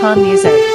Khan Music.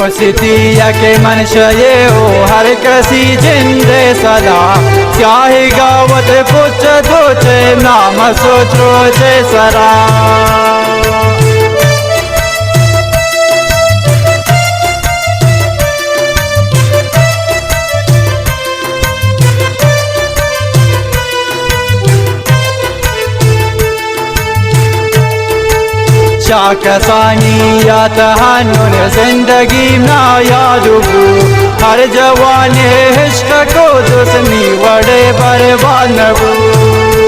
दोस्ती के मनशये हो हर कसी जिंदे सदा चाहे गावत पुछ दोचे नाम सोचो चे सरा कसानी या तहन्नुन जिंदगी ना यादू हर जवानी इश्क को दुश्मनी वड़े बर्बाद नबू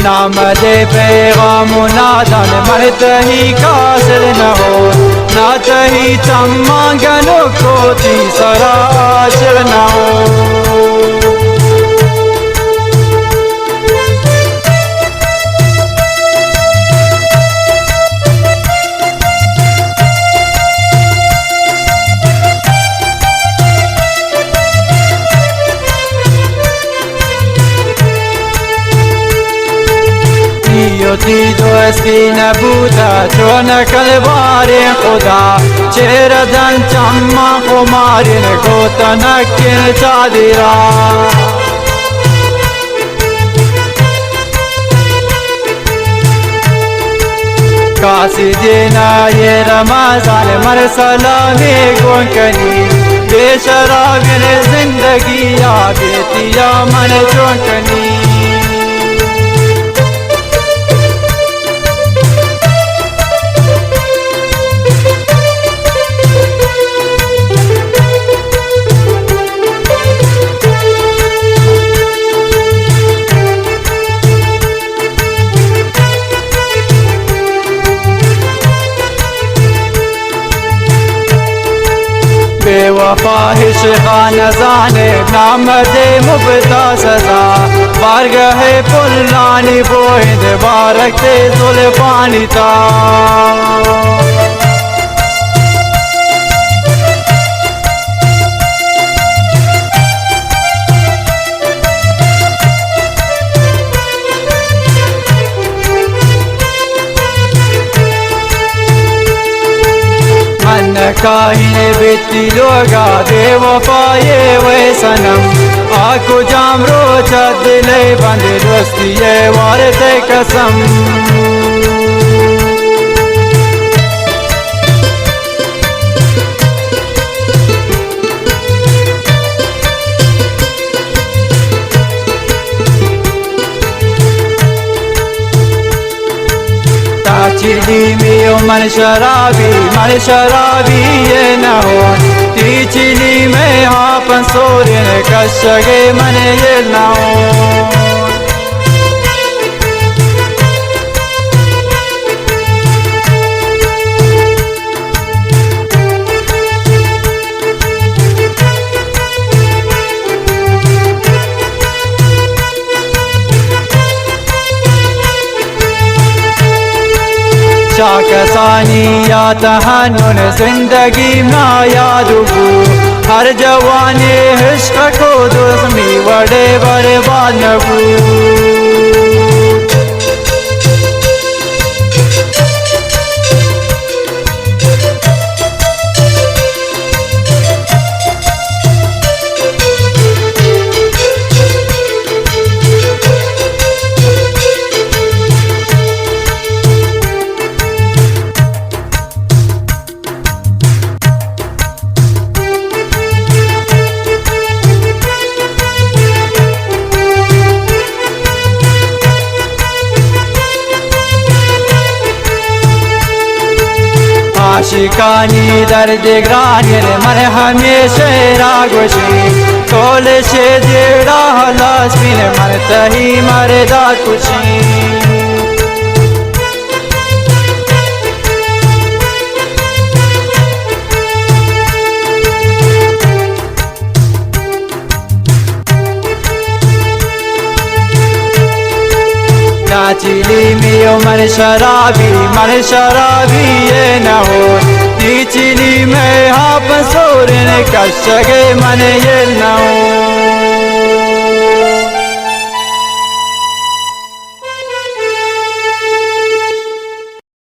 नाम दे पैगाम नादन मरत ही कासिर न हो नात ही चम्मांगनो को तीसरा आशिर न हो ती दोस्ती नबूदा चोन कलवारे खुदा चेरदन चम्मा कुमारिन को तनक्किन चादिरा कासी देना ये रमजान मर सलामी गोंकनी बेशराबिन जिंदगी या बेतिया मन चौंकनी वफाहिश खाना जाने नामद मुबता सजा बारगाह पुल्लानी बोहिंद बारकते जुल्फानी ता काहिने बेटी लोगा बेवफाये वे सनम आको जाम रोचा दिले बंद दोस्ती ये वारते कसम चिली में मन शराबी ये न हो ती चिली में हाँ पंसोरिन कशगे मन ये न हो शाकसानी या तहन्नुन जिंदगी में याद हर जवानी इश्क को दुश्मी बड़े बर्बाद नबू आशिकानी दर्द ग्रानी मन हमेशा रागोशी कोल से जेड़ा हलास बिन मन तही मरदा खुशी चिली में मन शराबी ये न हो ती चिली में हाँ पंसोरिन कशगे मन ये न हो।